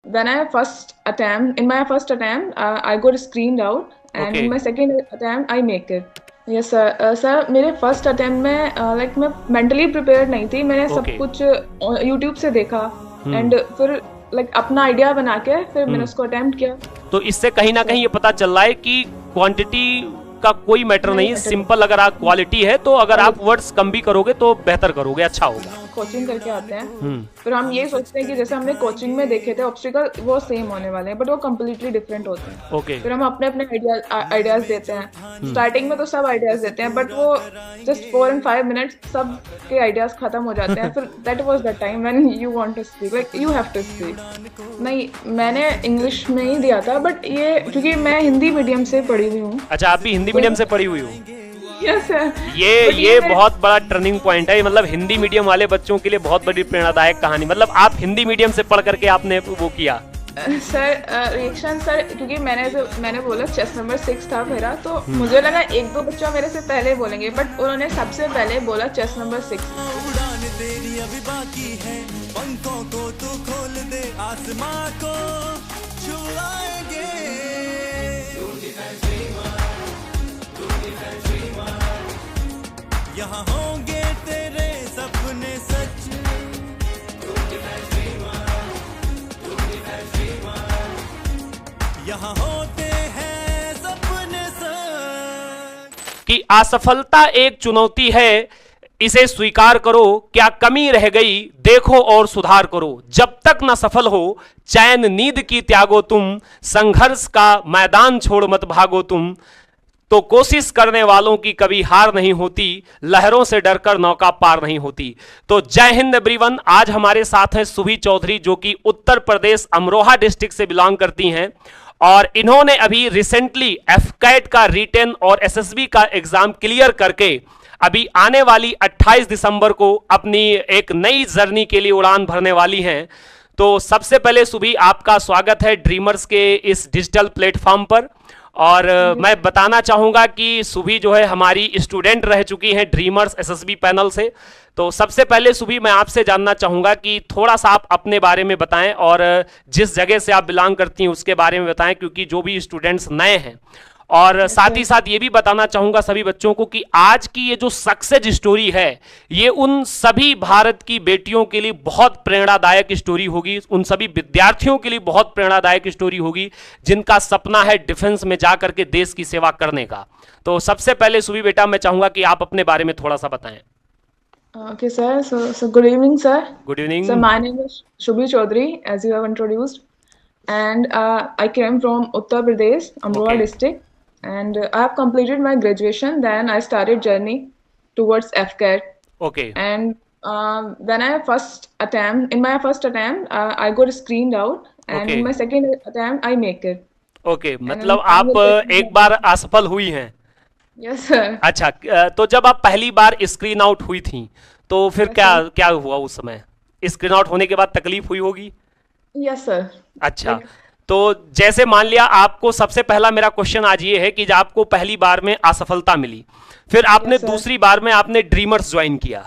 when I first attempt, in my first attempt, I got screened out, and okay in my second attempt, I make it. Yes sir. Sir मेरे first attempt में like मैं mentally prepared नहीं थी, मैंने सब okay. कुछ YouTube से देखा हम्म। एंड फिर लाइक अपना आइडिया बना के फिर मैंने हम्म। उसको अटेम्प्ट किया। तो इससे कहीं ना कहीं सर ये पता चल रहा है कि क्वांटिटी का कोई मैटर नहीं नहीं, मैटर सिंपल अगर आप क्वालिटी है तो अगर आप क्वालिटी। वर्ड्स कम भी करोगे तो बेहतर करोगे, अच्छा होगा। कोचिंग करके आते हैं, हम्म। फिर हम ये सोचते हैं कि जैसे हमने कोचिंग में देखे थे ऑब्स्टिकल वो सेम होने वाले हैं, बट वो कम्प्लीटली डिफरेंट होते हैं। ओके। फिर हम अपने अपने आइडियाज देते हैं। स्टार्टिंग में तो सब आइडियाज देते हैं, बट वो जस्ट 4 and 5 minutes सब के आइडियाज खत्म हो जाते हैं। फिर that was the time when you want to speak, like you have to speak. नहीं, मैंने इंग्लिश में ही दिया था, बट ये क्योंकि मैं हिंदी मीडियम से पढ़ी हुई हूँ अच्छा, आप भी हिंदी तो मीडियम से पढ़ी हुई हो? Yes sir. ये बट ये बहुत बड़ा टर्निंग पॉइंट है, मतलब हिंदी मीडियम वाले बच्चों के लिए बहुत बड़ी प्रेरणादायक कहानी। मतलब आप हिंदी मीडियम से पढ़ करके आपने वो किया? सर रिएक्शन सर, क्योंकि मैंने बोला चेस नंबर 6 था मेरा, तो मुझे लगा एक दो बच्चा मेरे से पहले बोलेंगे, बट उन्होंने सबसे पहले बोला चेस नंबर 6। उड़ान तेरी अभी बाकी है, पंखों को तू खोल दे, आसमां को छुड़ाएंगे। यहाँ होंगे तेरे सपने सच, यहाँ होते हैं सपने सच। कि असफलता एक चुनौती है, इसे स्वीकार करो, क्या कमी रह गई देखो और सुधार करो। जब तक न सफल हो चैन नींद की त्यागो तुम, संघर्ष का मैदान छोड़ मत भागो तुम। तो कोशिश करने वालों की कभी हार नहीं होती, लहरों से डरकर नौका पार नहीं होती। तो जय हिंद एवरीवन। आज हमारे साथ हैं सुभी चौधरी, जो कि उत्तर प्रदेश अमरोहा डिस्ट्रिक्ट से बिलोंग करती हैं, और इन्होंने अभी रिसेंटली एफकैट का रिटेन और एसएसबी का एग्जाम क्लियर करके अभी आने वाली 28 दिसंबर को अपनी एक नई जर्नी के लिए उड़ान भरने वाली हैं। तो सबसे पहले सुभी आपका स्वागत है ड्रीमर्स के इस डिजिटल प्लेटफॉर्म पर। और मैं बताना चाहूंगा कि सुभी जो है हमारी स्टूडेंट रह चुकी हैं ड्रीमर्स एसएसबी पैनल से। तो सबसे पहले सुभी मैं आपसे जानना चाहूंगा कि थोड़ा सा आप अपने बारे में बताएं और जिस जगह से आप बिलोंग करती हैं उसके बारे में बताएं, क्योंकि जो भी स्टूडेंट्स नए हैं। और साथ ही साथ ये भी बताना चाहूंगा सभी बच्चों को कि आज की ये जो सक्सेस स्टोरी है, ये उन सभी भारत की बेटियों के लिए बहुत प्रेरणादायक स्टोरी होगी, उन सभी विद्यार्थियों के लिए बहुत प्रेरणादायक स्टोरी होगी जिनका सपना है डिफेंस में जाकर के देश की सेवा करने का। तो सबसे पहले सुभी बेटा मैं चाहूंगा कि आप अपने बारे में थोड़ा सा बताएं। Okay, sir. So good evening, sir. Good So evening. my name is Shubhi Chaudhary, as you have introduced, and I came from Uttar Pradesh, Amroha okay. district, and I have completed my graduation. Then I started journey towards FCAT, okay. and when I first attempt, in my first attempt, I got screened out, and okay. in my second attempt, I make it, okay, and मतलब I'm आप very एक बार असफल हुई हैं? yes, sir. अच्छा, तो जब आप पहली बार स्क्रीन आउट हुई थी तो फिर Yes, क्या sir. क्या हुआ उस समय? स्क्रीन आउट होने के बाद तकलीफ हुई होगी? Yes, sir. अच्छा, Like तो जैसे मान लिया आपको, सबसे पहला मेरा क्वेश्चन आज ये है कि जब आपको पहली बार में असफलता मिली, फिर आपने yes, sir. दूसरी बार में आपने ड्रीमर्स ज्वाइन किया,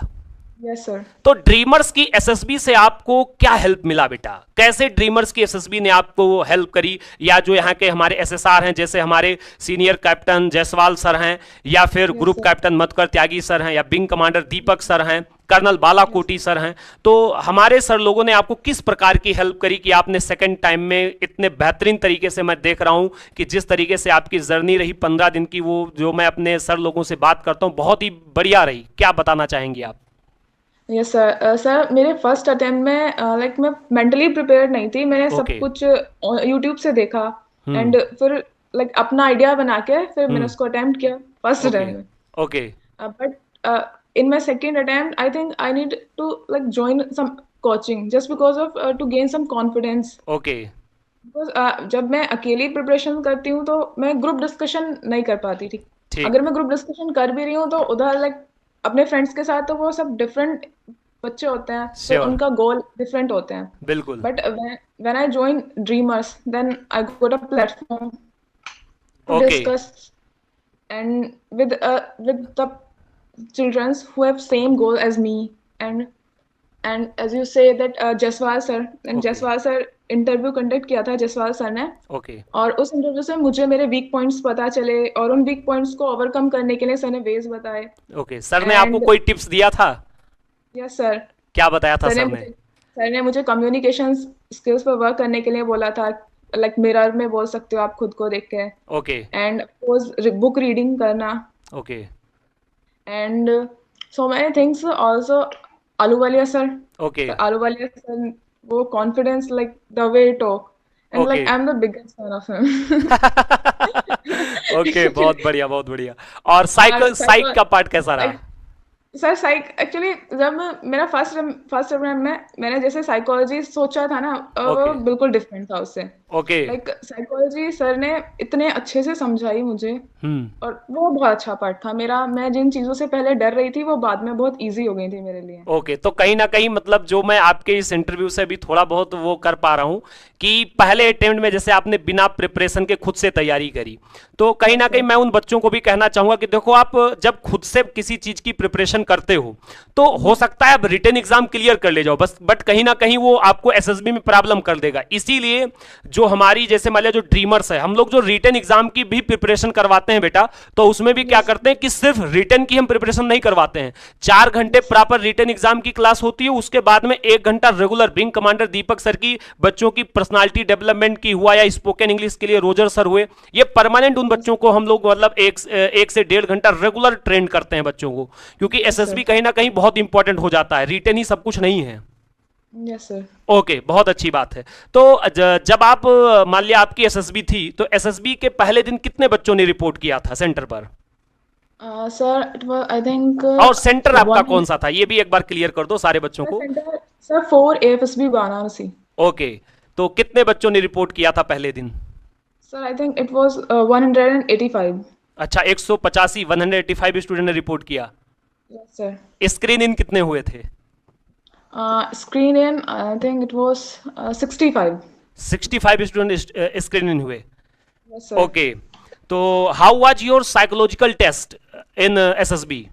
Yes, sir. तो ड्रीमर्स की एसएसबी से आपको क्या हेल्प मिला बेटा? कैसे ड्रीमर्स की एसएसबी ने आपको हेल्प करी, या जो यहाँ के हमारे एसएसआर हैं, जैसे हमारे सीनियर कैप्टन जायसवाल सर हैं, या फिर Yes, group sir. Captain Madhukar Tyagi sir हैं, या विंग कमांडर दीपक सर हैं, कर्नल बालाकोटी सर हैं, तो हमारे सर लोगों ने आपको किस प्रकार की हेल्प करी कि आपने सेकंड टाइम में इतने बेहतरीन तरीके से, मैं देख रहा हूं कि जिस तरीके से आपकी जर्नी रही 15 दिन की, वो जो मैं अपने सर लोगों से बात करता हूं बहुत ही बढ़िया रही। क्या बताना चाहेंगे आप? Yes sir. सर मेरे फर्स्ट अटेम्प्ट में लाइक मैं मेंटली प्रिपेयर्ड नहीं थी, मैंने सब ओके। कुछ यूट्यूब से देखा हम्म। एंड फिर लाइक अपना आइडिया बना के फिर मैंने हम्म। उसको अटेम्प्ट किया फर्स्ट ओके। अटेम्प्ट में। Okay. But in my second attempt I think I need to like join some coaching just because of to gain some confidence. Okay. Because जब मैं अकेली प्रिपरेशन करती हूँ तो मैं ग्रुप डिस्कशन नहीं कर पाती थी। ठीक। अगर मैं ग्रुप डिस्कशन कर भी रही हूँ तो उधर लाइक अपने फ्रेंड्स के साथ तो वो सब डिफरेंट बच्चे होते हैं, फिर श्योर। उनका गोल डिफरेंट होते हैं। बिल्कुल। But when I joined Dreamers, then I got a platform to okay. discuss and with the children who have same goal as me, and and as you say that Jaswal sir, and Okay. Jaswal sir interview conduct किया था Jaswal sir ने, okay और उस interview से मुझे मेरे week points पता चले, और उन वीक पॉइंट्स को ओवरकम करने के लिए सर ने वेज बताए। ओके, सर ने आपको एंड कोई टिप्स दिया था? यस सर, क्या बताया था सर ने सर ने? मुझे सर ने मुझे कम्युनिकेशन स्किल्स पर वर्क करने के लिए बोला था, लाइक मिरर में बोल सकते हो आप खुद को देख के, ओके एंड बुक रीडिंग करना, okay and so many things also. Ahluwalia sir, okay Ahluwalia sir, वो confidence, like the way talk, and okay like I am the biggest fan of him. Okay, बहुत बढ़िया बहुत बढ़िया। और और साइक का पार्ट कैसा रहा? सर साइक एक्चुअली जब मेरा फर्स्ट अटेम्प्ट में मैंने जैसे साइकोलॉजी सोचा था ना, वो ओके बिल्कुल डिफरेंट था उससे। ओके। लाइक साइकोलॉजी सर ने इतने अच्छे से समझाई मुझे, हम्म। और वो बहुत अच्छा पार्ट था मेरा। मैं जिन चीजों से पहले डर रही थी वो बाद में बहुत इजी हो गई थी मेरे लिए। ओके, तो कहीं ना कहीं मतलब जो मैं आपके इस इंटरव्यू से भी थोड़ा बहुत वो कर पा रहा हूं कि पहले अटेम्प्ट में जैसे आपने बिना प्रिपरेशन के खुद से तैयारी करी, तो कहीं ना कहीं मैं उन बच्चों को भी कहना चाहूंगा कि देखो, आप जब खुद से किसी चीज की प्रिपरेशन करते हो तो हो सकता है आप रिटन एग्जाम क्लियर कर ले जाओ बस, बट कहीं ना कहीं वो आपको एसएसबी में प्रॉब्लम कर देगा। इसीलिए जो हमारी जैसे मान लिया जो ड्रीमर्स है, हम लोग जो रिटन एग्जाम की भी प्रिपरेशन करवाते हैं बेटा, तो उसमें भी क्या करते हैं कि सिर्फ रिटन की हम प्रिपरेशन नहीं करवाते हैं। 4 घंटे प्रॉपर रिटन एग्जाम की क्लास होती है, उसके बाद में 1 घंटा regular wing commander Deepak sir की बच्चों की पर्सनालिटी डेवलपमेंट की हुआ, या स्पोकन इंग्लिश के लिए रोजर सर हुए, ये परमानेंट उन बच्चों को हम लोग मतलब 1 से 1.5 घंटा रेगुलर ट्रेन करते हैं बच्चों को, क्योंकि एसएसबी कहीं ना कहीं बहुत इंपॉर्टेंट हो जाता है, रिटन ही सब कुछ नहीं है। Yes sir. ओके, बहुत अच्छी बात है। तो जब आप मान लिया आपकी एसएसबी थी, तो एसएसबी के पहले दिन कितने बच्चों ने रिपोर्ट किया था सेंटर पर? Sir it was I think और सेंटर आपका कौन सा था, ये भी एक बार क्लियर कर दो सारे बच्चों को। Centre sir 4 AFSB Varanasi. Okay, तो कितने बच्चों ने रिपोर्ट किया था पहले दिन? Sir I think it was 185। अच्छा, 185 185 स्टूडेंट ने रिपोर्ट किया। Yes sir. स्क्रीन इन कितने हुए थे? Screen in I think it was 65। 65 student screen in हुए। Yes sir. ओके, तो how was your psychological test in SSB?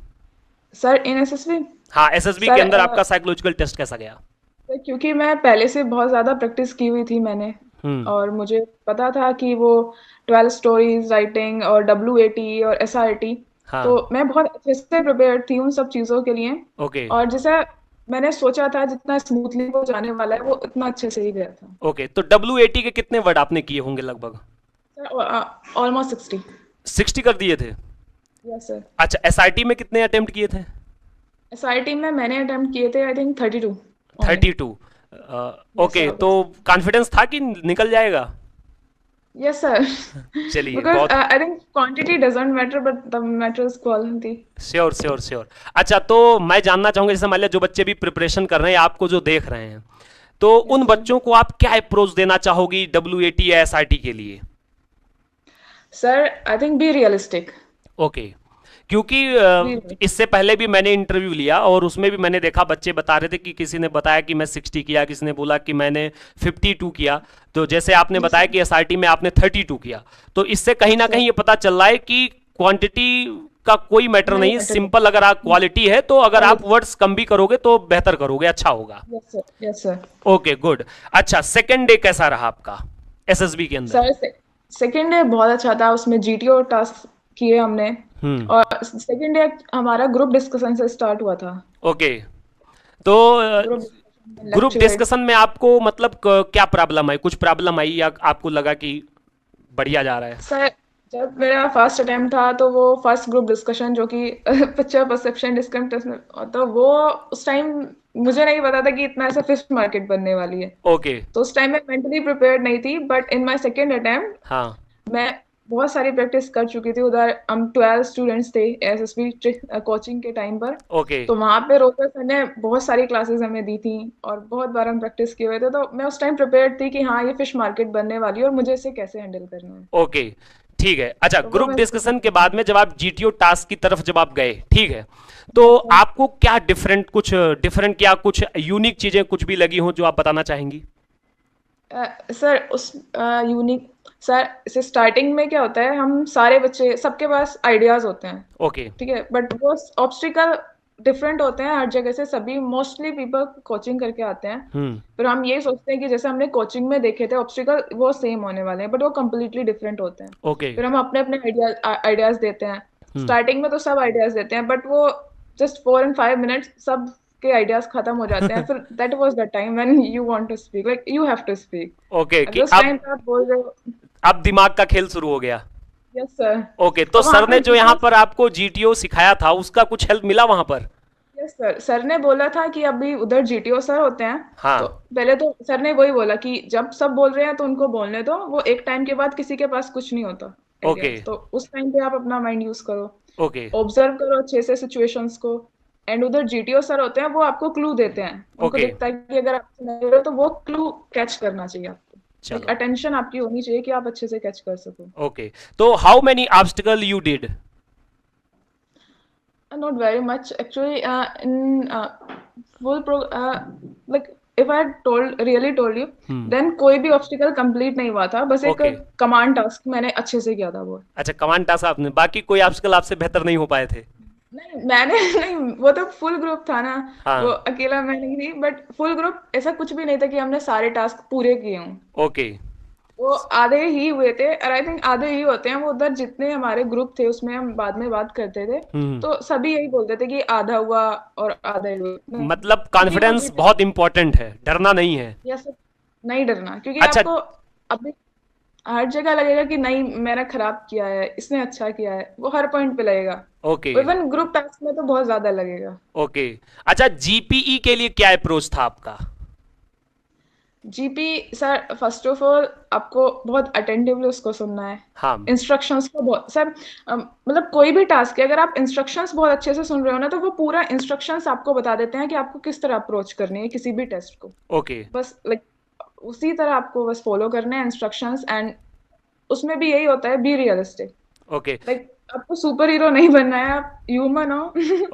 Sir in SSB, हाँ, SSB sir के अंदर आपका साइकोलॉजिकल टेस्ट कैसा गया? क्योंकि मैं पहले से बहुत ज़्यादा प्रैक्टिस की हुई थी मैंने, और मुझे पता था कि वो 12 स्टोरीज राइटिंग और WAT और SRT, हाँ। तो मैं बहुत अच्छे से प्रिपेयर्ड थी उन सब चीज़ों के लिए। ओके और जैसा मैंने सोचा था जितना स्मूथली वो जाने वाला है, वो उतना अच्छे से ही गया था। ओके, तो WAT के कितने वर्ड आपने किए होंगे लगभग? Sir almost 60। 60 कर दिए थे। Yes sir. अच्छा, एसआरटी में कितने अटेम्प्ट किए थे? SRT में मैंने अटेम्प्ट किए थे I think 32 only। 32। Okay, sir, तो कॉन्फिडेंस था कि निकल जाएगा? Yes sir. चलिए, बिकॉज बहुत I think quantity doesn't matter but the matters quality. Sure sure sure. अच्छा, तो मैं जानना चाहूंगा, जैसे मान लिया जो बच्चे भी प्रिपरेशन कर रहे हैं, आपको जो देख रहे हैं, तो उन बच्चों को आप क्या अप्रोच देना चाहोगी WAT या SRT के लिए? Sir I think be realistic. Okay, क्योंकि इससे पहले भी मैंने इंटरव्यू लिया और उसमें भी मैंने देखा बच्चे बता रहे थे कि किसी ने बताया कि मैं 60 किया, किसी ने बोला कि मैंने 52 किया, तो जैसे आपने बताया कि SRT में आपने 32 किया, तो इससे कहीं ना कहीं ये पता चल रहा है कि क्वांटिटी का कोई मैटर नहीं, सिंपल अगर आप क्वालिटी है तो अगर आप वर्ड्स कम भी करोगे तो बेहतर करोगे, अच्छा होगा। Yes sir. Yes sir. Okay, good. अच्छा, सेकेंड डे कैसा रहा आपका SSB के अंदर? सर सेकेंड डे बहुत अच्छा था, उसमें GTO टास्क किए हमने, और सेकेंड डे हमारा ग्रुप डिस्कशन से स्टार्ट हुआ था। ओके, तो ग्रुप डिस्कशन में आपको मतलब क्या प्रॉब्लम आई, कुछ प्रॉब्लम आई या आपको लगा कि बढ़िया जा रहा है? सर जब मेरा फर्स्ट अटेम्प्ट था तो वो फर्स्ट ग्रुप डिस्कशन जो कि पिक्चर परसेप्शन डिस्कशन, तो वो उस टाइम मुझे नहीं पता था कि इतना ऐसा फिश मार्केट बनने वाली है। ओके। तो उस टाइम मैं मेंटली प्रिपेयर्ड नहीं थी, but in my second attempt हाँ। मैं बहुत सारी प्रैक्टिस कर चुकी थी। उधर हम 12 स्टूडेंट्स थे SSB कोचिंग के टाइम पर। ओके तो वहां पे रोकर सर ने बहुत सारी क्लासेस हमें दी थी और बहुत बार हम प्रैक्टिस किए हुए थे, तो मैं उस टाइम प्रिपेयर्ड थी कि हाँ ये फिश मार्केट बनने वाली है और मुझे इसे कैसे हैंडल करना है। ओके, ठीक है। अच्छा, तो वो ग्रुप मैं डिस्कशन के बाद में जब आप GTO टास्क की तरफ जब आप गए, ठीक है, तो आपको क्या डिफरेंट क्या कुछ यूनिक चीजें कुछ भी लगी हो जो आप बताना चाहेंगी? सर उस यूनिक सर इसे स्टार्टिंग में क्या होता है, हम सारे बच्चे सबके पास आइडियाज होते हैं, ओके ठीक है, बट वो ऑब्स्टिकल डिफरेंट होते हैं हर जगह से। सभी मोस्टली पीपल कोचिंग करके आते हैं, फिर हम यही सोचते हैं कि जैसे हमने कोचिंग में देखे थे ऑब्स्टिकल वो सेम होने वाले हैं, बट वो कम्प्लीटली डिफरेंट होते हैं। ओके। फिर हम अपने अपने आइडियाज देते हैं। स्टार्टिंग में तो सब आइडियाज देते हैं, बट वो जस्ट 4 and 5 minutes सब के आइडियाज खत्म हो जाते हैं। फिर that was the time when you want to speak, like you have to speak. Okay कि उस टाइम पे आप बोल रहे हो अब दिमाग का खेल शुरू हो गया। Yes sir. ओके, तो वहाँ सर ने पे जो यहाँ पर आपको जीटीओ सिखाया था उसका कुछ हेल्प मिला वहां पर? यस सर, सर ने बोला था कि अभी उधर जीटीओ सर होते हैं। हाँ। तो पहले तो सर ने वही बोला कि जब सब बोल रहे हैं तो उनको बोलने दो, वो एक टाइम के बाद किसी के पास कुछ नहीं होता ओके। ideas। तो उस टाइम पे आप अपना माइंड यूज करो, ओके। ऑब्जर्व करो अच्छे से सिचुएशंस को। एंड उधर जीटीओ सर होते हैं, वो आपको क्लू देते हैं। उनको Okay. दिखता है कि अगर आप सुन रहे हो तो वो क्लू कैच करना चाहिए आपको। चलो। लाइक अटेंशन आपकी होनी चाहिए कि आप अच्छे से कैच कर सको। ओके, तो how many obstacle you did? Not very much actually. In full pro, like if I had really told you, then कोई भी ऑब्स्टिकल कंप्लीट नहीं हुआ था। बस एक Okay. कमांड टास्क मैंने अच्छे से किया था वो। अच्छा, कमांड टास्क आपने, बाकी कोई ऑब्स्टिकल आपसे बेहतर नहीं हो पाए थे? नहीं मैंने नहीं, वो तो फुल ग्रुप था ना। हाँ। वो अकेला मैं नहीं थी, बट फुल ग्रुप ऐसा कुछ भी नहीं था कि हमने सारे टास्क पूरे किए हों। ओके। वो आधे ही हुए थे, और आई थिंक आधे ही होते हैं। वो उधर जितने हमारे ग्रुप थे उसमें हम बाद में बात करते थे, तो सभी यही बोलते थे कि आधा हुआ और आधा ही हुआ। मतलब कॉन्फिडेंस बहुत इंपॉर्टेंट है, डरना नहीं है। यस, नहीं डरना, क्योंकि अच्छा। आपको अभी हर जगह लगेगा कि नहीं मैंने खराब किया है, इसने अच्छा किया है, वो हर पॉइंट पे लगेगा। ओके। इवन ग्रुप टास्क में तो बहुत ज्यादा लगेगा। ओके। अच्छा, जीपीई के लिए क्या अप्रोच था आपका? GP sir, first of all आपको बहुत अटेंटिवली उसको सुनना है। हाँ। इंस्ट्रक्शंस को बहुत सर, मतलब कोई भी टास्क है, अगर आप इंस्ट्रक्शंस बहुत अच्छे से सुन रहे हो ना, तो वो पूरा इंस्ट्रक्शंस आपको बता देते हैं कि आपको किस तरह अप्रोच करनी है किसी भी टेस्ट को। ओके। बस लाइक उसी तरह आपको बस फॉलो करने हैं इंस्ट्रक्शंस। एंड उसमें भी यही होता है, बी रियलिस्टिक। ओके। लाइक आपको सुपर हीरो नहीं बनना है, आप ह्यूमन हो।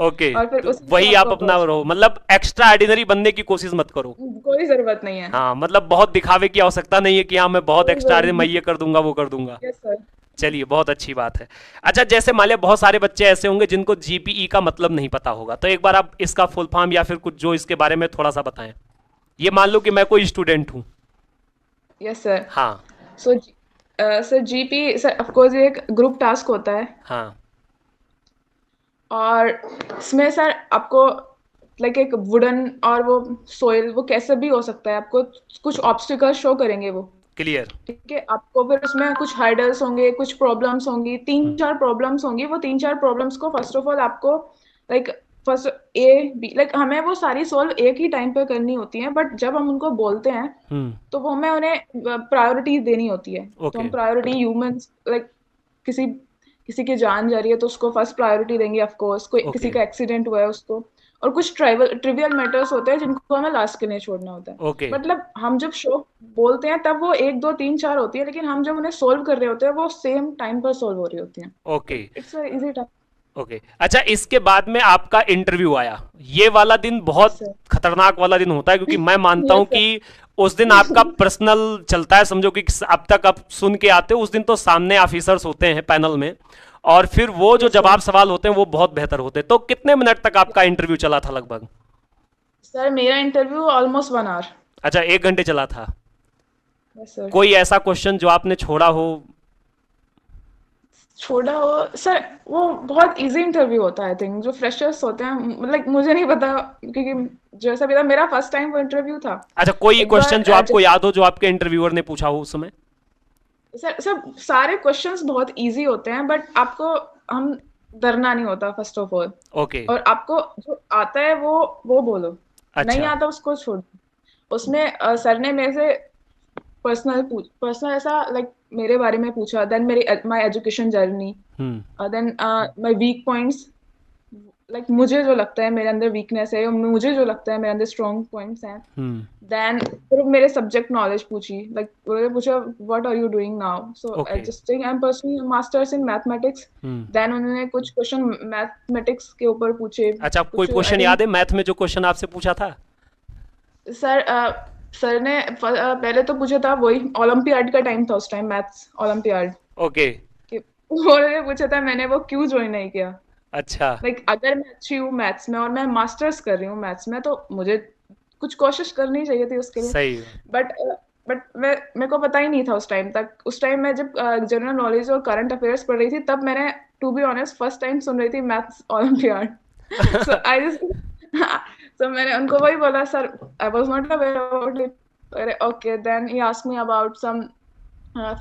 ओके, और फिर तो उसी वही तरह आप आपको अपना approach- रहो, मतलब एक्स्ट्रा ऑर्डिनरी बनने की कोशिश मत करो। कोई जरूरत नहीं है। हाँ, मतलब बहुत दिखावे की आवश्यकता नहीं है कि हाँ मैं बहुत कोई एक्स्ट्रा जरूरत मैं ये कर दूंगा वो कर दूंगा। Yes sir. चलिए, बहुत अच्छी बात है। अच्छा, जैसे मान लिया बहुत सारे बच्चे ऐसे होंगे जिनको जीपीई का मतलब नहीं पता होगा, तो एक बार आप इसका फुल फॉर्म या फिर कुछ जो इसके बारे में थोड़ा सा बताएं। ये मान लो कि मैं कोई स्टूडेंट हूँ। Yes sir. हाँ। So sir GP sir of course ये एक ग्रुप टास्क होता है, हाँ। और इसमें सर आपको लाइक एक वुडन और वो सोइल, वो कैसे भी हो सकता है, आपको कुछ ऑब्स्टिकल शो करेंगे वो। क्लियर। ठीक है, आपको फिर उसमें कुछ हर्डल्स होंगे, कुछ प्रॉब्लम्स होंगी, 3-4 प्रॉब्लम्स होंगी। वो 3-4 प्रॉब्लम्स को फर्स्ट ऑफ ऑल आपको like first A B, like हमें वो सारी सॉल्व एक ही टाइम पे करनी होती है, बट जब हम उनको बोलते हैं तो वो हमें उन्हें प्रायोरिटी देनी होती है। तो हम प्रायोरिटी ह्यूमंस, लाइक किसी किसी की जान जा रही है तो उसको फर्स्ट प्रायोरिटी देंगे ऑफ कोर्स। कोई किसी का एक्सीडेंट हुआ है उसको, और कुछ ट्रिवियल मैटर्स होते हैं जिनको हमें लास्ट के लिए छोड़ना होता है। ओके। मतलब हम जब शो बोलते हैं तब वो 1 2 3 4 होती है, लेकिन हम जब उन्हें सोल्व कर रहे होते हैं वो सेम टाइम पर सोल्व हो रही होती हैं। Okay. It's a easy time. Okay. अच्छा, इसके बाद में आपका इंटरव्यू आया। ये वाला दिन बहुत Sir. खतरनाक वाला दिन होता है, क्योंकि मैं मानता Yes, हूं sir. कि उस दिन आपका पर्सनल चलता है। समझो कि अब तक आप सुन के आते हो, उस दिन तो सामने ऑफिसर्स होते हैं पैनल में, और फिर वो जो जवाब सवाल होते हैं वो बहुत बेहतर होते हैं। तो कितने मिनट तक आपका इंटरव्यू चला था लगभग? सर मेरा इंटरव्यू ऑलमोस्ट 1 आवर। अच्छा, 1 घंटे चला था। Yes sir. कोई ऐसा क्वेश्चन जो आपने छोड़ा हो? छोड़ा हो सर, वो बहुत इजी इंटरव्यू होता है। आई थिंक जो फ्रेशर्स होते हैं, लाइक मुझे नहीं पता, क्योंकि जैसा भी था मेरा फर्स्ट टाइम वो इंटरव्यू था। अच्छा, कोई एक बार, क्वेश्चन जो आपको याद हो जो आपके इंटरव्यूअर ने पूछा हो उस समय? सर सब सारे क्वेश्चंस बहुत इजी होते हैं, बट आपको हम डरना नहीं होता फर्स्ट ऑफ ऑल। ओके। और आपको जो आता है वो बोलो। अच्छा। नहीं आता उसको छोड़ दो। उसमें सर ने मेरे से पर्सनल ऐसा लाइक मेरे बारे में पूछा, देन मेरी my education journey, then my weak points, like मुझे जो लगता है मेरे अंदर वीकनेस है, मुझे जो लगता है मेरे अंदर स्ट्रॉन्ग पॉइंट्स हैं। देन फिर मेरे सब्जेक्ट नॉलेज पूछी, लाइक उन्होंने पूछा what are you doing now, so I just think I am pursuing masters in mathematics. Then उन्होंने कुछ क्वेश्चन मैथमेटिक्स के ऊपर पूछे। अच्छा, कोई क्वेश्चन याद है मैथ में जो क्वेश्चन आपसे पूछा था? सर ने पहले तो पूछा था, वही ओलंपियाड का टाइम था उस टाइम, मैथ्स ओलंपियाड। ओके। उन्होंने पूछा था मैंने वो क्यों ज्वाइन नहीं किया। अच्छा। लाइक अगर मैं अच्छी हूँ मैथ्स में और मैं मास्टर्स कर रही हूँ मैथ्स में, तो मुझे कुछ कोशिश करनी चाहिए थी उसके लिए। सही। बट बट मैं मेरे को पता ही नहीं था उस टाइम तक। उस टाइम मैं जब जनरल नॉलेज और करंट अफेयर्स पढ़ रही थी, तब मैंने to be honest first time सुन रही थी maths olympiad. So I just so मैंने उनको वही बोला, sir I was not aware about it. Okay, then he asked me about some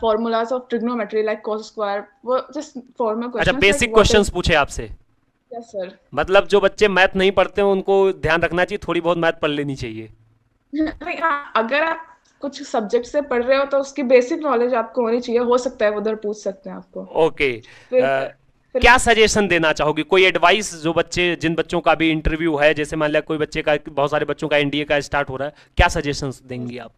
formulas of trigonometry like cos square, वो just formal अच्छा, questions like basic what is, questions पूछे आपसे। yes sir। मतलब जो बच्चे मैथ नहीं पढ़ते हैं उनको ध्यान रखना चाहिए, थोड़ी बहुत मैथ पढ़ लेनी चाहिए। नहीं, हाँ, अगर आप कुछ सब्जेक्ट से पढ़ रहे हो तो उसकी बेसिक नॉलेज आपको होनी चाहिए, हो सकता है वो उधर पूछ सकते हैं आपको। ओके। फिर फिर क्या सजेशन देना चाहोगी, कोई एडवाइस जो बच्चे, जिन बच्चों का भी इंटरव्यू है, जैसे मान लिया कोई बच्चे का, बहुत सारे बच्चों का एनडीए का स्टार्ट हो रहा है, क्या सजेशंस देंगी आप?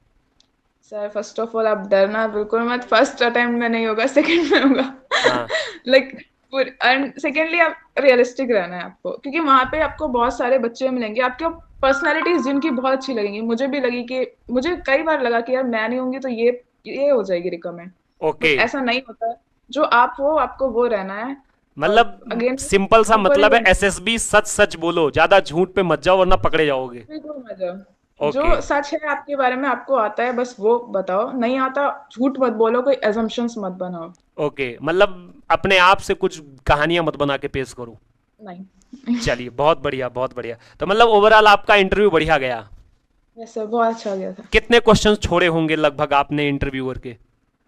सर फर्स्ट ऑफ ऑल आप डरना बिल्कुल मत, फर्स्ट अटेम्प्ट में नहीं होगा, सेकंड में होगा। हाँ। लाइक एंड सेकेंडली आप रियलिस्टिक रहना है आपको, क्योंकि वहां पे आपको बहुत सारे बच्चे मिलेंगे आपके पर्सनालिटीज जिनकी बहुत अच्छी लगेंगी। मुझे भी लगी कि, मुझे कई बार लगा कि यार मैं नहीं होंगी तो ये हो जाएगी रिकमेंड, ओके। बट ऐसा नहीं होता। जो आप हो आपको वो रहना है। और मतलब अगेन सिंपल सा ऊपर मतलब है, ही एसएसबी सच सच बोलो, ज्यादा झूठ पे मत जाओ वरना पकड़े जाओगे। बिल्कुल मजा, ओके। जो सच है आपके बारे में आपको आता है बस वो बताओ, नहीं आता झूठ मत बोलो, कोई एजम्पशंस मत बनाओ। ओके, मतलब अपने आप से कुछ कहानियां मत बना के पेश करो। नहीं। चलिए, बहुत बढ़िया बहुत बढ़िया। तो मतलब ओवरऑल आपका इंटरव्यू बढ़िया गया। यस सर, बहुत अच्छा गया था। कितने क्वेश्चंस छोड़े होंगे लगभग आपने इंटरव्यूअर के?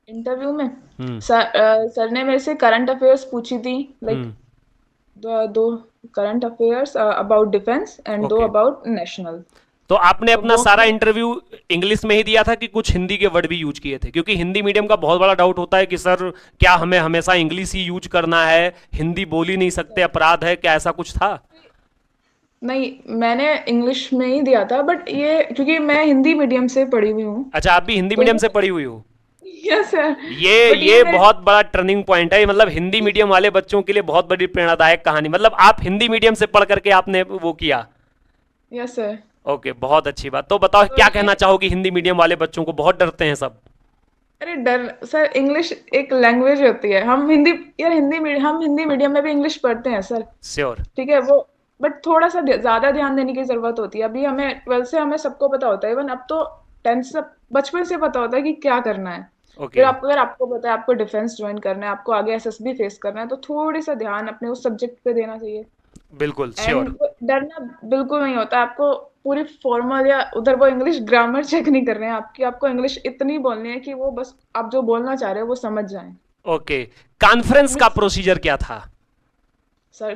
इंटरव्यू में हम्म। सर ने मेरे से करंट अफेयर्स पूछी थी, लाइक हम्म। दो current affairs about defence and दो ओके। About national. तो आपने तो अपना वो सारा इंटरव्यू इंग्लिश में ही दिया था कि कुछ हिंदी के वर्ड भी यूज किए थे? क्योंकि हिंदी मीडियम का बहुत बड़ा डाउट होता है कि सर क्या हमें हमेशा इंग्लिश ही यूज करना है, हिंदी बोल ही नहीं सकते, अपराध है, क्या ऐसा कुछ था? नहीं, मैंने इंग्लिश में ही दिया था, बट ये क्योंकि मैं हिंदी मीडियम से पढ़ी हुई हूँ अच्छा, आप भी हिंदी तो मीडियम ये से पढ़ी हुई हो? Yes sir. ये बट ये मेरे, बहुत बड़ा टर्निंग पॉइंट है, मतलब हिंदी मीडियम वाले बच्चों के लिए बहुत बड़ी प्रेरणादायक कहानी। मतलब आप हिंदी मीडियम से पढ़ करके आपने वो किया। Yes sir. ओके, बहुत अच्छी बात। तो बताओ तो क्या ये, कहना चाहोगी हिंदी मीडियम वाले बच्चों को? बहुत डरते हैं सब। अरे डर सर, इंग्लिश एक लैंग्वेज होती है। हम हिंदी मीडियम में भी इंग्लिश पढ़ते हैं सर, श्योर। ठीक है वो, बट थोड़ा सा ज्यादा ध्यान देने की जरूरत होती है। अभी हमें 12th से हमें सबको पता होता है, इवन अब तो 10th से बचपन से पता होता है कि क्या करना है। ओके। फिर आपको, अगर आपको पता है आपको डिफेंस ज्वाइन करना है, आपको आगे एसएसबी फेस करना है, तो थोड़ी सा ध्यान अपने उस सब्जेक्ट पे देना चाहिए। बिल्कुल एंड श्योर। डरना बिल्कुल नहीं होता आपको। पूरी फॉर्मल या उधर वो इंग्लिश ग्रामर चेक नहीं कर रहे हैं आपकी, आपको इंग्लिश इतनी बोलनी है कि वो बस आप जो बोलना चाह रहे हो वो समझ जाएं। ओके। कॉन्फ्रेंस का इंग्लिश प्रोसीजर क्या था? सर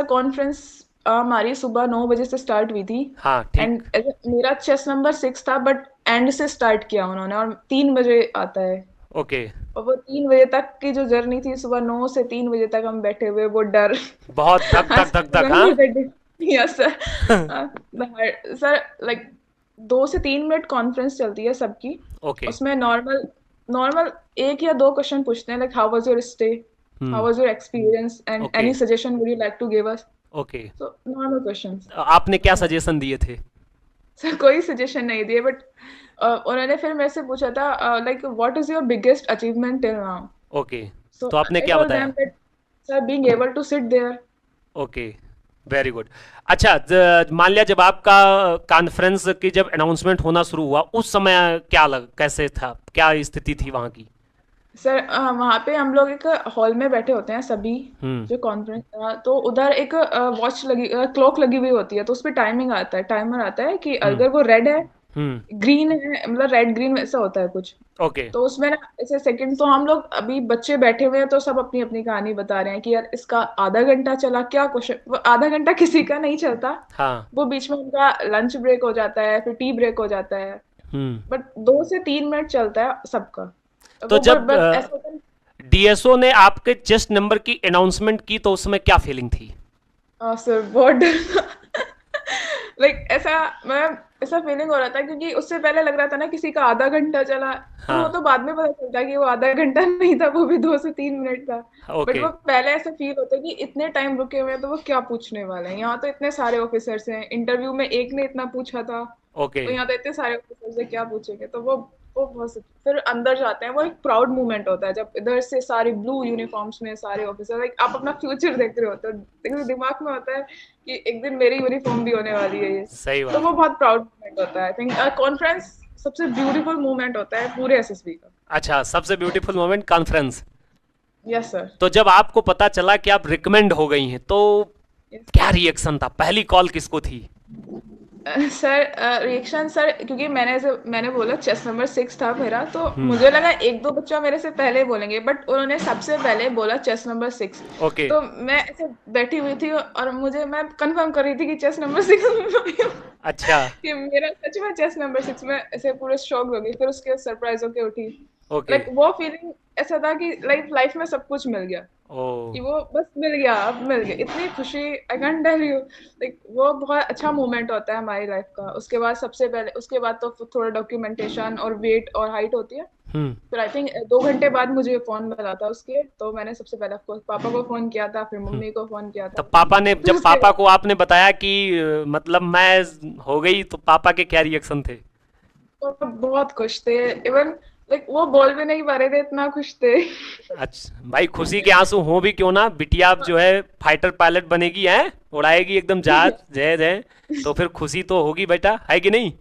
कॉन्फ्रेंस हमारी सुबह 9 बजे से स्टार्ट हुई थी। हाँ ठीक। एंड मेरा चेस नंबर 6 था, बट एंड से स्टार्ट किया उन्होंने, और 3 बजे आता है। ओके। और वो 3 बजे तक की जो जर्नी थी, सुबह 9 से 3 बजे तक हम बैठे हुए, वो डर। बहुत धक धक धक धक, हाँ। Yes sir. सर लाइक 2 से 3 मिनट कॉन्फ्रेंस चलती है सबकी। ओके। उसमें नॉर्मल नॉर्मल एक या दो क्वेश्चन पूछते हैं, like how was your stay, how was your experience, and okay. Any suggestion would you like to give us. Okay. So normal questions. आपने क्या सजेशन दिए थे? सर कोई सजेशन नहीं दिए, बट उन्होंने फिर मेरे से पूछा था like what is your biggest achievement till now. Okay. So तो आपने आई क्या टोल्ड बताया? Them that sir being able to sit there. Okay, very good. अच्छा, मान लिया जब आपका कॉन्फ्रेंस की जब अनाउंसमेंट होना शुरू हुआ, उस समय क्या लग, कैसे था, क्या स्थिति थी वहां की? सर वहाँ पे हम लोग एक हॉल में बैठे होते हैं सभी, हम्म। जो कॉन्फ्रेंस, तो उधर एक वॉच लगी, क्लॉक लगी हुई होती है, तो उस पर टाइमिंग आता है, टाइमर आता है कि हम्म। अगर वो रेड है, हम्म। ग्रीन है, मतलब रेड ग्रीन वैसा होता है कुछ। ओके। तो उसमें ना ऐसे सेकंड, तो हम लोग अभी बच्चे बैठे हुए हैं, तो सब अपनी अपनी कहानी बता रहे हैं कि यार इसका आधा घंटा चला, क्या क्वेश्चन, वो आधा घंटा किसी का नहीं चलता। हाँ। वो बीच में उनका लंच ब्रेक हो जाता है, फिर टी ब्रेक हो जाता है, हम्म। बट 2 से 3 मिनट चलता है सबका। तो वो जब बस ऐसा होता है। डीएसओ ने आपके चेस्ट नंबर की अनाउंसमेंट की तो उस समय क्या फीलिंग थी? सर बहुत डर था। लाइक ऐसा फीलिंग हो रहा था, क्योंकि उससे पहले लग रहा था ना किसी का आधा घंटा चला, तो वो हाँ। तो बाद में पता चलता कि वो आधा घंटा नहीं था, वो भी 2 से 3 मिनट था। But okay. वो पहले ऐसा फील होता है कि इतने टाइम रुके हुए हैं, तो वो क्या पूछने वाले हैं। यहाँ तो इतने सारे ऑफिसर्स हैं, इंटरव्यू में एक ने इतना पूछा था, ओके। तो यहाँ तो इतने सारे ऑफिसर्स हैं, क्या पूछेंगे, तो वो वो बहुत फिर अंदर जाते हैं, वो एक प्राउड मोमेंट होता है जब इधर से सारे ब्लू यूनिफॉर्म्स में सारे ऑफिसर, लाइक आप अपना फ्यूचर देख रहे होते हो, लेकिन दिमाग में होता है कि एक दिन मेरी यूनिफॉर्म भी होने वाली है ये। सही तो बात वो है। बहुत प्राउड मोमेंट होता है। आई थिंक कॉन्फ्रेंस सबसे ब्यूटीफुल मोमेंट होता है पूरे एसएसबी का। अच्छा, सबसे beautiful moment conference. Yes sir. तो जब आपको पता चला कि आप रिकमेंड हो गई हैं तो क्या रिएक्शन था? पहली कॉल किसको थी? सर रिएक्शन सर, क्योंकि मैंने बोला चेस नंबर 6 था मेरा, तो हम्म। मुझे लगा एक दो बच्चा मेरे से पहले बोलेंगे, बट उन्होंने सबसे पहले बोला चेस नंबर 6। ओके। तो मैं ऐसे बैठी हुई थी और मैं कंफर्म कर रही थी कि चेस नंबर 6 अच्छा। कि मेरा सच में चेस नंबर 6 में, ऐसे पूरे शॉक हो गई। फिर उसके सरप्राइज होके उठी, ओके। लाइक वो फीलिंग ऐसा था कि लाइफ में सब कुछ मिल गया, ओ। कि वो बस मिल गया, अब मिल गया, इतनी खुशी I can tell you. Like वो बहुत अच्छा मोमेंट होता है हमारी लाइफ का। उसके बाद सबसे पहले, उसके बाद तो थोड़ा डॉक्यूमेंटेशन और वेट और हाइट होती है। हम्म। फिर आई थिंक 2 घंटे बाद मुझे फोन मिला था उसके, तो मैंने सबसे पहले ऑफकोर्स पापा को फोन किया था, फिर हम्म। मम्मी को फोन किया था। तब पापा ने, फिर जब उसके पापा को आपने बताया कि मतलब मैं हो गई, तो पापा के क्या रिएक्शन थे? पापा बहुत खुश थे, इवन लाइक वो बोल भी नहीं पा रहे थे, इतना खुश थे। अच्छा भाई, खुशी के आंसू हो भी क्यों ना, बिटिया अब जो है फाइटर पायलट बनेगी, है उड़ाएगी एकदम जहाज, जय जय। तो फिर खुशी तो होगी बेटा, है कि नहीं?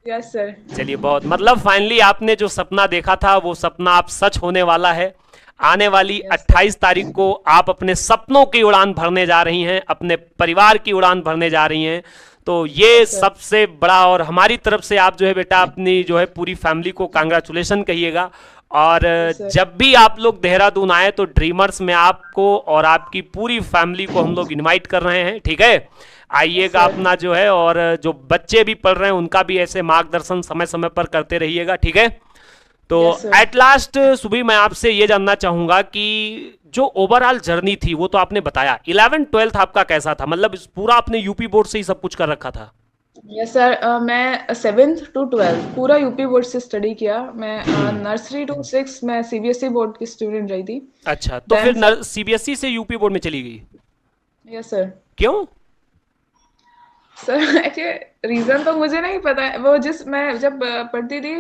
Yes sir. चलिए, बहुत मतलब फाइनली आपने जो सपना देखा था वो सपना आप सच होने वाला है। आने वाली यस सर। 28 तारीख को आप अपने सपनों की उड़ान भरने जा रही हैं, अपने परिवार की उड़ान भरने जा रही हैं। तो ये यस सर। सबसे बड़ा, और हमारी तरफ से आप जो है बेटा अपनी जो है पूरी फैमिली को कांग्रेचुलेशन कहिएगा। और यस सर। जब भी आप लोग देहरादून आए तो ड्रीमर्स में आपको और आपकी पूरी फैमिली को हम लोग इनवाइट कर रहे हैं, ठीक है? यस आइएगा सर। अपना जो है, और जो बच्चे भी पढ़ रहे हैं उनका भी ऐसे मार्गदर्शन समय समय पर करते रहिएगा, ठीक है? तो यस सर। एट लास्ट सुबह मैं आपसे ये जानना चाहूंगा कि जो ओवरऑल जर्नी थी वो तो आपने बताया, 11th 12th आपका कैसा था? मतलब इस पूरा आपने यूपी बोर्ड से ही सब कुछ कर रखा था? Yes sir. मैं 7th to 12th पूरा यूपी बोर्ड से स्टडी किया। मैं नर्सरी टू 6 मैं सीबीएसई बोर्ड की स्टूडेंट रही थी। अच्छा, तो देन फिर सीबीएसई से यूपी बोर्ड में चली गई? Yes sir. क्यों? सर एक्चुअली रीजन तो मुझे नहीं पता है। वो जिस मैं जब पढ़ती थी,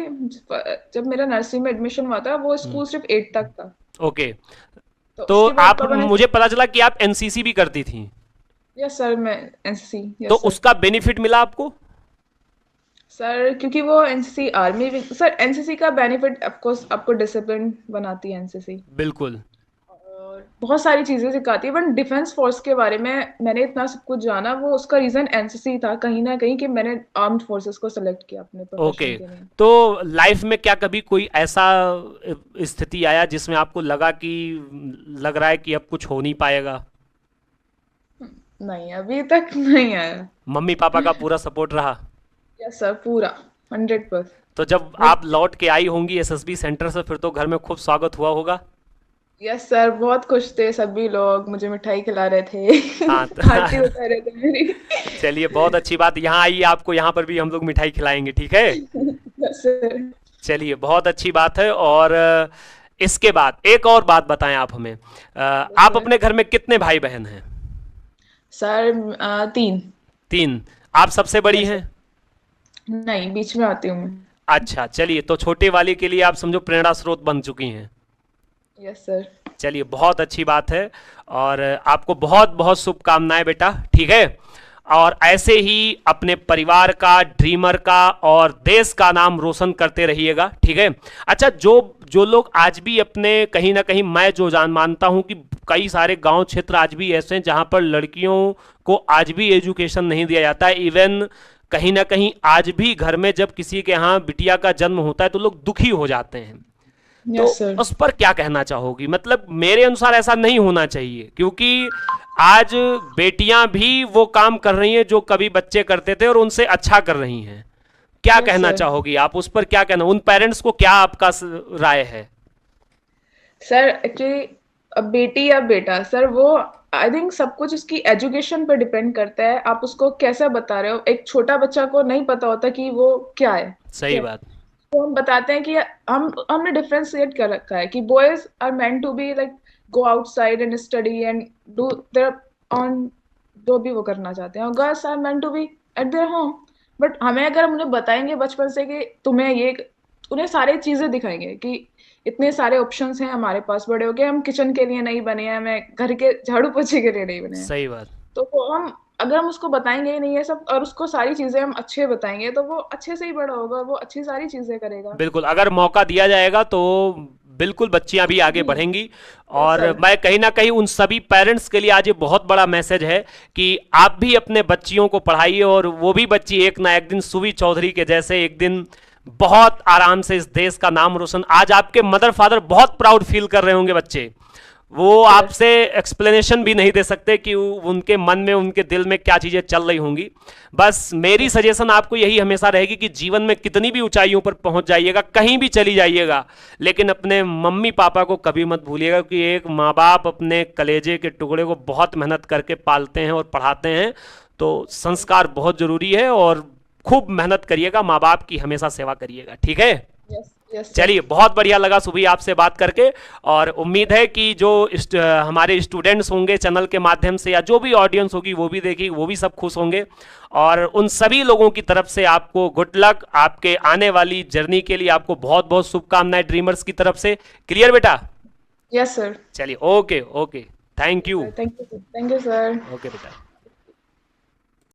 जब मेरा नर्सरी में एडमिशन हुआ था, वो स्कूल सिर्फ 8 तक था। ओके। तो तो उसके बाद आप, पापा ने, मुझे पता चला कि आप एनसीसी भी करती थी, यस सर, मैं एनसीसी, तो यस सर। उसका बेनिफिट मिला आपको? सर क्योंकि वो एनसीसी आर्मी भी, सर एनसीसी का बेनिफिट ऑफ कोर्स आपको डिसिप्लिन बनाती है एनसीसी, बिल्कुल। और बहुत सारी चीजें सिखाती है। बट डिफेंस फोर्स के बारे में मैंने इतना सब कुछ जाना, वो उसका रीजन एनसीसी था कहीं ना कहीं, कि मैंने आर्म्ड फोर्सेस को सेलेक्ट किया अपने ओके। प्रोफेशन के लिए। तो लाइफ में क्या कभी कोई ऐसा स्थिति आया जिसमें आपको लगा कि लग रहा है कि अब कुछ हो नहीं पाएगा? नहीं, अभी तक नहीं आया। मम्मी पापा का पूरा सपोर्ट रहा? यस सर, पूरा 100%। तो जब लाइक, आप लौट के आई होंगी एसएसबी सेंटर से, फिर तो घर में खूब स्वागत हुआ होगा? यस सर, बहुत खुश थे सभी लोग, मुझे मिठाई खिला रहे थे। हाँ आरती उतार रहे थे मेरी। चलिए, बहुत अच्छी बात। यहाँ आइए, आपको यहाँ पर भी हम लोग मिठाई खिलाएंगे, ठीक है? Yes sir. चलिए, बहुत अच्छी बात है। और इसके बाद एक और बात बताएं आप हमें, आप अपने घर में कितने भाई बहन हैं? सर 3। 3। आप सबसे बड़ी यस हैं? सर। नहीं, बीच में आती हूँ मैं। अच्छा, चलिए, तो छोटे वाली के लिए आप समझो प्रेरणा स्रोत बन चुकी हैं। Yes sir. चलिए, बहुत अच्छी बात है, और आपको बहुत बहुत शुभकामनाएं बेटा, ठीक है? और ऐसे ही अपने परिवार का, ड्रीमर का और देश का नाम रोशन करते रहिएगा, ठीक है? अच्छा, जो जो लोग आज भी अपने, कहीं ना कहीं मैं जो मानता हूं कि कई सारे गांव क्षेत्र आज भी ऐसे हैं जहां पर लड़कियों को आज भी एजुकेशन नहीं दिया जाता है। इवन कहीं ना कहीं आज भी घर में जब किसी के यहाँ बिटिया का जन्म होता है तो लोग दुखी हो जाते हैं। तो यस सर। उस पर क्या कहना चाहोगी? मतलब मेरे अनुसार ऐसा नहीं होना चाहिए, क्योंकि आज बेटियां भी वो काम कर रही हैं जो कभी बच्चे करते थे और उनसे अच्छा कर रही हैं। क्या यस कहना सर। चाहोगी आप उस पर? क्या कहना, उन पेरेंट्स को क्या आपका राय है? सर एक्चुअली, अब बेटी या बेटा, सर वो आई थिंक सब कुछ उसकी एजुकेशन पर डिपेंड करता है। आप उसको कैसा बता रहे हो। एक छोटा बच्चा को नहीं पता होता कि वो क्या है, ठीक सही है? बात। तो हम बताते हैं कि हमने डिफरेंशिएट कर रखा है कि boys are meant to be like go outside and study and do their own, जो भी वो करना चाहते हैं, और girls are meant to be at their home. But हमें, अगर हम उन्हें बताएंगे बचपन से कि तुम्हें ये उन्हें सारी चीजें दिखाएंगे कि इतने सारे ऑप्शंस हैं हमारे पास, बड़े हो गए, हम किचन के लिए नहीं बने हैं, हमें घर के झाड़ू पोछे के लिए नहीं बने हैं। सही बात। तो वो हम, अगर हम उसको बताएंगे ही नहीं ये सब, और उसको सारी चीजें हम अच्छे बताएंगे, तो वो अच्छे से ही बड़ा होगा, वो अच्छी सारी चीजें करेगा। बिल्कुल, अगर मौका दिया जाएगा तो बिल्कुल बच्चियां भी आगे बढ़ेंगी। यस और सर। मैं कहीं ना कहीं उन सभी पेरेंट्स के लिए आज ये बहुत बड़ा मैसेज है कि आप भी अपने बच्चियों को पढ़ाइए, और वो भी बच्ची एक ना एक दिन सुवी चौधरी के जैसे एक दिन बहुत आराम से इस देश का नाम रोशन, आज आपके मदर फादर बहुत प्राउड फील कर रहे होंगे बच्चे, वो आपसे एक्सप्लेनेशन भी नहीं दे सकते कि उनके मन में, उनके दिल में क्या चीज़ें चल रही होंगी। बस मेरी सजेशन आपको यही हमेशा रहेगी कि जीवन में कितनी भी ऊंचाइयों पर पहुंच जाइएगा, कहीं भी चली जाइएगा, लेकिन अपने मम्मी पापा को कभी मत भूलिएगा, कि एक माँ बाप अपने कलेजे के टुकड़े को बहुत मेहनत करके पालते हैं और पढ़ाते हैं। तो संस्कार बहुत ज़रूरी है, और खूब मेहनत करिएगा, माँ बाप की हमेशा सेवा करिएगा, ठीक है। Yes yes sir. चलिए, बहुत बढ़िया लगा सुभी आपसे बात करके, और उम्मीद है कि जो हमारे स्टूडेंट्स होंगे चैनल के माध्यम से, या जो भी ऑडियंस होगी वो भी देखेगी, वो भी सब खुश होंगे। और उन सभी लोगों की तरफ से आपको गुड लक, आपके आने वाली जर्नी के लिए आपको बहुत बहुत शुभकामनाएं ड्रीमर्स की तरफ से। क्लियर बेटा? Yes sir. चलिए, okay okay, thank you. Thank you sir. Okay बेटा।